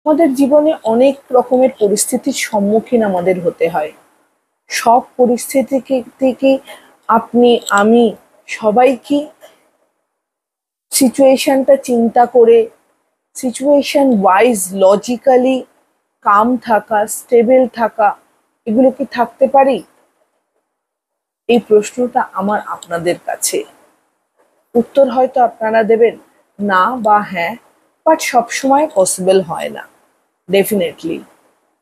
আমাদের জীবনে অনেক রকমের পরিস্থিতির সম্মুখীন আমাদের হতে হয়। সব পরিস্থিতি থেকে আপনি আমি সবাই কি সিচুয়েশনটা চিন্তা করে সিচুয়েশন ওয়াইজ লজিক্যালি কাম থাকা, স্টেবল থাকা, এগুলো কি থাকতে পারি? এই প্রশ্নটা আমার আপনাদের কাছে। উত্তর হয়তো আপনারা দেবেন না বা হ্যাঁ, বাট সবসময় পসিবল হয় না, ডেফিনেটলি।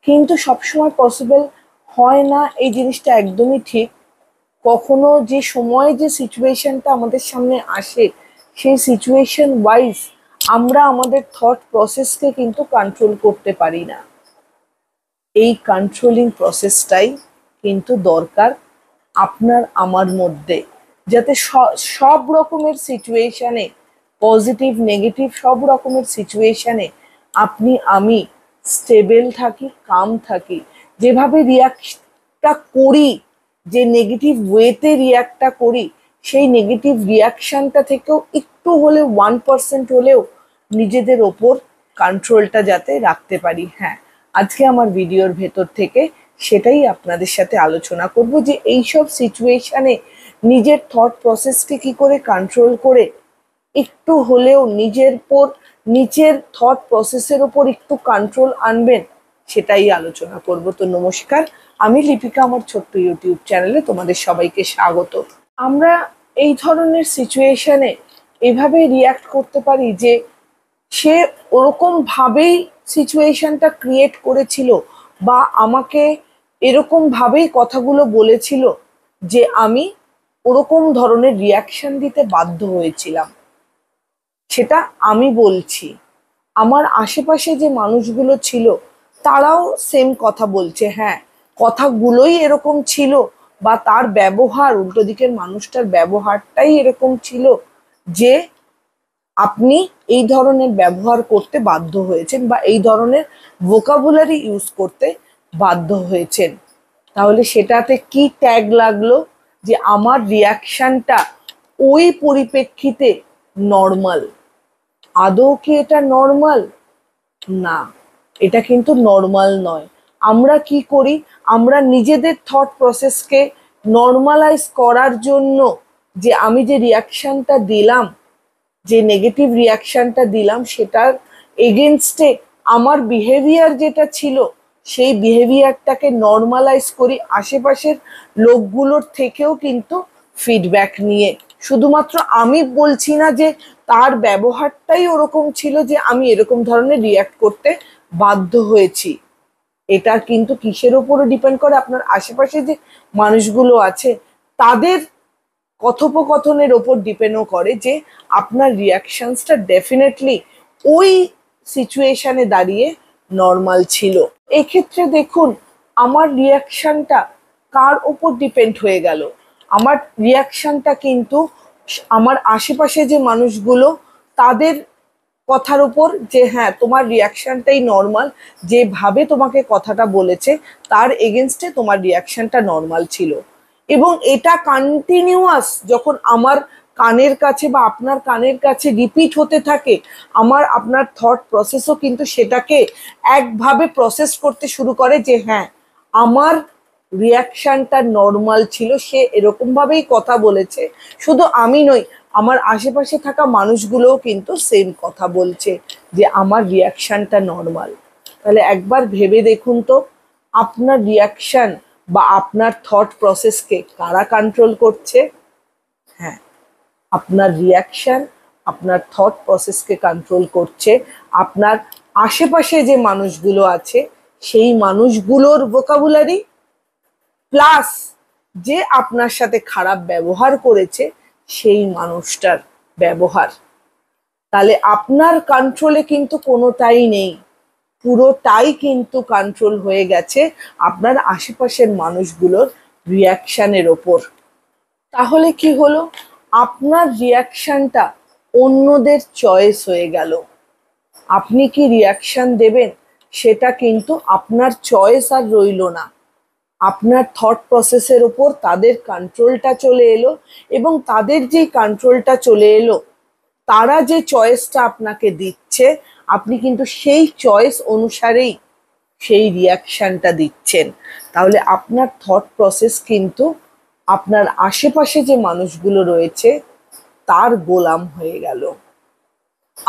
কিন্তু সবসময় পসিবল হয় না এই জিনিসটা একদমই ঠিক। কখনো যে সময় যে সিচুয়েশনটা আমাদের সামনে আসে, সেই সিচুয়েশন ওয়াইজ আমরা আমাদের থট প্রসেসকে কিন্তু কন্ট্রোল করতে পারি না। এই কন্ট্রোলিং প্রসেসটাই কিন্তু দরকার আপনার আমার মধ্যে, যাতে সব রকমের সিচুয়েশনে, পজিটিভ নেগেটিভ সব রকমের সিচুয়েশনে আপনি আমি স্টেবল থাকি, কাম থাকি। যেভাবে রিয়াক্টটা করি, যে নেগেটিভ ওয়েতে রিয়াক্টটা করি, সেই নেগেটিভ রিয়াকশনটা থেকেও একটু হলেও 1% হলেও নিজেদের ওপর কন্ট্রোলটা যাতে রাখতে পারি। হ্যাঁ, আজকে আমার ভিডিওর ভেতর থেকে সেটাই আপনাদের সাথে আলোচনা করব, যে এইসব সিচুয়েশনে নিজের থট প্রসেসকে কি করে কন্ট্রোল করে একটু হলেও নিচের থট প্রসেসের ওপর একটু কন্ট্রোল আনবেন, সেটাই আলোচনা করব। তো নমস্কার, আমি লিপিকা, আমার ছোট্ট ইউটিউব চ্যানেলে তোমাদের সবাইকে স্বাগত। আমরা এই ধরনের সিচুয়েশনে এভাবে রিয়াক্ট করতে পারি যে সে ওরকম ভাবেই সিচুয়েশনটা ক্রিয়েট করেছিল বা আমাকে এরকম ভাবেই কথাগুলো বলেছিল যে আমি ওরকম ধরনের রিয়াকশন দিতে বাধ্য হয়েছিলাম। সেটা আমি বলছি, আমার আশেপাশে যে মানুষগুলো ছিল তারাও সেম কথা বলছে। হ্যাঁ, কথাগুলোই এরকম ছিল, বা তার ব্যবহার, উল্টো দিকের মানুষটার ব্যবহারটাই এরকম ছিল যে আপনি এই ধরনের ব্যবহার করতে বাধ্য হয়েছেন বা এই ধরনের ভোকাবুলারি ইউজ করতে বাধ্য হয়েছেন। তাহলে সেটাতে কি ট্যাগ লাগলো? যে আমার রিয়াকশনটা ওই পরিপ্রেক্ষিতে নর্মাল। আদৌ কি এটা নর্মাল? না, এটা কিন্তু নর্মাল নয়। আমরা কি করি? আমরা নিজেদের থট প্রসেসকে নর্মালাইজ করার জন্য, যে আমি যে রিয়াকশনটা দিলাম, যে নেগেটিভ রিয়াকশনটা দিলাম, সেটার এগেনস্টে আমার বিহেভিয়ার যেটা ছিল, সেই বিহেভিয়ারটাকে নর্মালাইজ করি আশেপাশের লোকগুলোর থেকেও কিন্তু ফিডব্যাক নিয়ে। শুধুমাত্র আমি বলছি না যে তার ব্যবহারটাই ওরকম ছিল যে আমি এরকম ধরনের রিয়াক্ট করতে বাধ্য হয়েছি। এটা কিন্তু কিসের উপরে ডিপেন্ড করে? আপনার আশেপাশে যে মানুষগুলো আছে তাদের কথোপকথনের ওপর ডিপেন্ডও করে যে আপনার রিয়াকশনসটা ডেফিনেটলি ওই সিচুয়েশনে দাঁড়িয়ে নর্মাল ছিল। এক্ষেত্রে দেখুন, আমার রিয়াকশনটা কার ওপর ডিপেন্ড হয়ে গেল? আমার রিয়াকশনটা কিন্তু আমার আশেপাশে যে মানুষগুলো তাদের কথার উপর, যে হ্যাঁ তোমার রিয়াকশনটাই নর্মাল, যেভাবে তোমাকে কথাটা বলেছে তার এগেনস্টে তোমার রিয়াকশনটা নর্মাল ছিল। এবং এটা কন্টিনিউয়াস যখন আমার কানের কাছে বা আপনার কানের কাছে রিপিট হতে থাকে, আপনার থট প্রসেসও কিন্তু সেটাকে একভাবে প্রসেস করতে শুরু করে যে হ্যাঁ, আমার রিয়াকশনটা নর্মাল ছিল, সে এরকম ভাবেই কথা বলেছে। শুধু আমি নই, আমার আশেপাশে থাকা মানুষগুলোও কিন্তু সেম কথা বলছে যে আমার রিয়াকশনটা নর্মাল। তাহলে একবার ভেবে দেখুন তো, আপনার রিয়াকশন বা আপনার থট প্রসেসকে কারা কন্ট্রোল করছে? হ্যাঁ, আপনার রিয়াকশন আপনার থট প্রসেসকে কন্ট্রোল করছে আপনার আশেপাশে যে মানুষগুলো আছে সেই মানুষগুলোর ভোকাবুলারি, প্লাস যে আপনার সাথে খারাপ ব্যবহার করেছে সেই মানুষটার ব্যবহার। তাহলে আপনার কন্ট্রোলে কিন্তু কোনোটাই নেই, পুরোটাই কিন্তু কন্ট্রোল হয়ে গেছে আপনার আশেপাশের মানুষগুলোর রিয়াকশনের ওপর। তাহলে কি হলো? আপনার রিয়াকশনটা অন্যদের চয়েস হয়ে গেল। আপনি কি রিয়াকশন দেবেন সেটা কিন্তু আপনার চয়েস আর রইল না। আপনার থট প্রসেসের ওপর তাদের কন্ট্রোলটা চলে এলো, এবং তাদের যেই কন্ট্রোলটা চলে এলো, তারা যে চয়েসটা আপনাকে দিচ্ছে, আপনি কিন্তু সেই চয়েস অনুসারেই সেই রিয়াকশনটা দিচ্ছেন। তাহলে আপনার থট প্রসেস কিন্তু আপনার আশেপাশে যে মানুষগুলো রয়েছে তার গোলাম হয়ে গেল।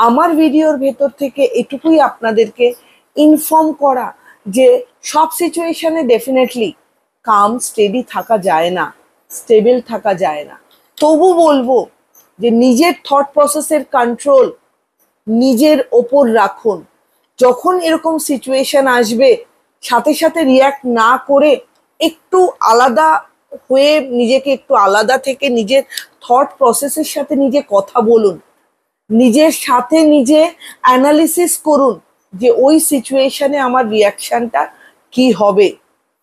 আমার ভিডিওর ভেতর থেকে এটুকুই আপনাদেরকে ইনফর্ম করা যে সব সিচুয়েশনে ডেফিনেটলি কাম স্টেডি থাকা যায় না, স্টেবল থাকা যায় না। তবু বলবো যে নিজের থট প্রসেসের কন্ট্রোল নিজের ওপর রাখুন। যখন এরকম সিচুয়েশন আসবে সাথে সাথে রিয়্যাক্ট না করে একটু আলাদা হয়ে নিজেকে একটু আলাদা থেকে নিজের থট প্রসেসের সাথে নিজে কথা বলুন, নিজের সাথে নিজে অ্যানালিসিস করুন যে ওই সিচুয়েশনে আমার রিয়াকশনটা কি হবে।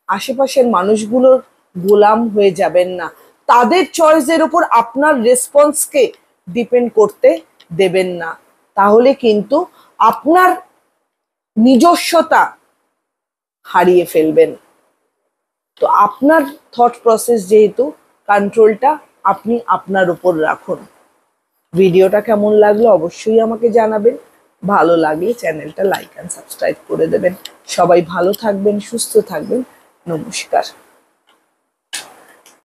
আশেপাশের মানুষগুলোর গোলাম হয়ে যাবেন না, তাদের চয়েসের ওপর আপনার রেসপন্সকে ডিপেন্ড করতে দেবেন না। তাহলে কিন্তু আপনার নিজস্বতা হারিয়ে ফেলবেন। তো আপনার থট প্রসেস যেহেতু, কন্ট্রোলটা আপনি আপনার উপর রাখুন। ভিডিওটা কেমন লাগলো অবশ্যই আমাকে জানাবেন। ভালো লাগলে চ্যানেলটা লাইক অ্যান্ড সাবস্ক্রাইব করে দেবেন। সবাই ভালো থাকবেন, সুস্থ থাকবেন। নমস্কার।